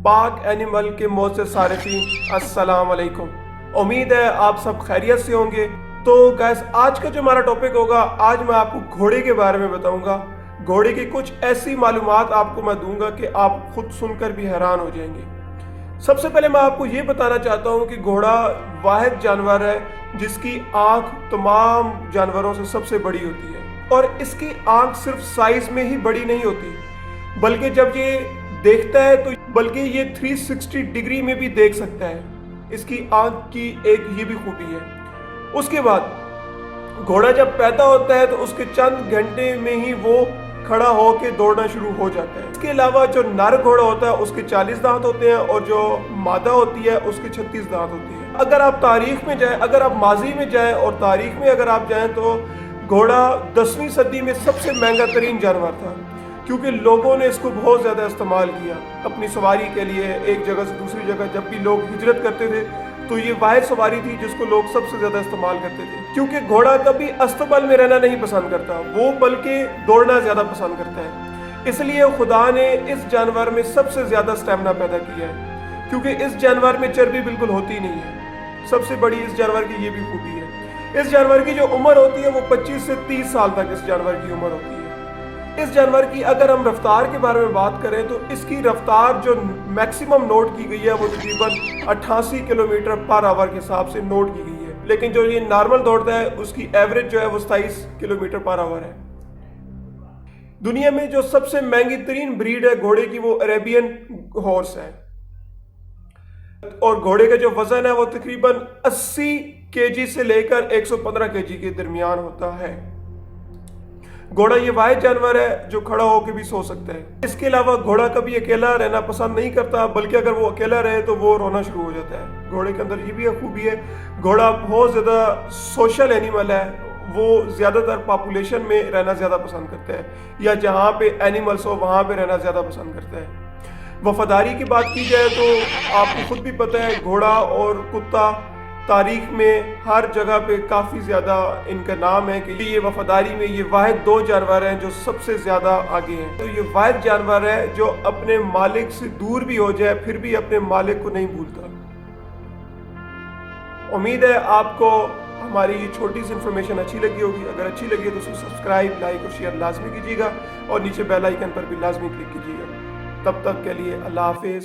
पाक एनिमल के मोअज़्ज़ज़ सारिफ़ीन अस्सलाम वालेकुम। उम्मीद है आप सब खैरियत से होंगे। तो गैस आज का जो हमारा टॉपिक होगा, आज मैं आपको घोड़े के बारे में बताऊंगा। घोड़े की कुछ ऐसी मालूमात आपको मैं दूंगा कि आप खुद सुनकर भी हैरान हो जाएंगे। सबसे पहले मैं आपको ये बताना चाहता हूँ कि घोड़ा वाहिद जानवर है जिसकी आँख तमाम जानवरों से सबसे बड़ी होती है, और इसकी आँख सिर्फ साइज में ही बड़ी नहीं होती, बल्कि जब ये देखता है तो बल्कि ये 360 डिग्री में भी देख सकता है। इसकी आँख की एक ये भी खूबी है। उसके बाद घोड़ा जब पैदा होता है तो उसके चंद घंटे में ही वो खड़ा होकर दौड़ना शुरू हो जाता है। इसके अलावा जो नर घोड़ा होता है उसके 40 दांत होते हैं, और जो मादा होती है उसके 36 दांत होते हैं। अगर आप तारीख में जाएं, अगर आप माजी में जाएं और तारीख में अगर आप जाएं, तो घोड़ा 10वीं सदी में सबसे महंगा तरीन जानवर था, क्योंकि लोगों ने इसको बहुत ज़्यादा इस्तेमाल किया अपनी सवारी के लिए। एक जगह से दूसरी जगह जब भी लोग हिजरत करते थे तो ये वाहिद सवारी थी जिसको लोग सबसे ज़्यादा इस्तेमाल करते थे, क्योंकि घोड़ा कभी अस्तबल में रहना नहीं पसंद करता, वो बल्कि दौड़ना ज़्यादा पसंद करता है। इसलिए खुदा ने इस जानवर में सबसे ज़्यादा स्टेमिना पैदा किया है, क्योंकि इस जानवर में चर्बी बिल्कुल होती नहीं है। सबसे बड़ी इस जानवर की ये भी खूबी है। इस जानवर की जो उम्र होती है वो 25 से 30 साल तक इस जानवर की उम्र होती है। इस जानवर की अगर हम रफ्तार के बारे में बात करें तो इसकी रफ्तार जो मैक्सिमम नोट की गई है वो तकरीबन 88 किलोमीटर पर आवर के हिसाब से नोट की गई है, लेकिन जो ये नॉर्मल दौड़ता है उसकी एवरेज जो है वो 27 किलोमीटर पर आवर है। दुनिया में जो सबसे महंगी तरीन ब्रीड है घोड़े की वो अरेबियन हॉर्स है, और घोड़े का जो वजन है वो तकरीबन 80 केजी से लेकर 115 केजी के दरमियान होता है। घोड़ा ये वाहिद जानवर है जो खड़ा होकर भी सो सकता है। इसके अलावा घोड़ा कभी अकेला रहना पसंद नहीं करता, बल्कि अगर वो अकेला रहे तो वो रोना शुरू हो जाता है। घोड़े के अंदर ये भी एक खूबी है, घोड़ा बहुत ज़्यादा सोशल एनिमल है। वो ज़्यादातर पॉपुलेशन में रहना ज़्यादा पसंद करता है, या जहाँ पे एनिमल्स हो वहाँ पे रहना ज़्यादा पसंद करता है। वफादारी की बात की जाए तो आपको खुद भी पता है, घोड़ा और कुत्ता तारीख में हर जगह पे काफ़ी ज़्यादा इनका नाम है कि ये वफादारी में ये वाहिद दो जानवर हैं जो सबसे ज़्यादा आगे हैं। तो ये वाहिद जानवर है जो अपने मालिक से दूर भी हो जाए फिर भी अपने मालिक को नहीं भूलता। उम्मीद है आपको हमारी ये छोटी सी इन्फॉर्मेशन अच्छी लगी होगी। अगर अच्छी लगी है तो उसको सब्सक्राइब, लाइक और शेयर लाजमी कीजिएगा, और नीचे बेल आइकन पर भी लाजमी क्लिक कीजिएगा। तब तक के लिए अल्लाह हाफिज़।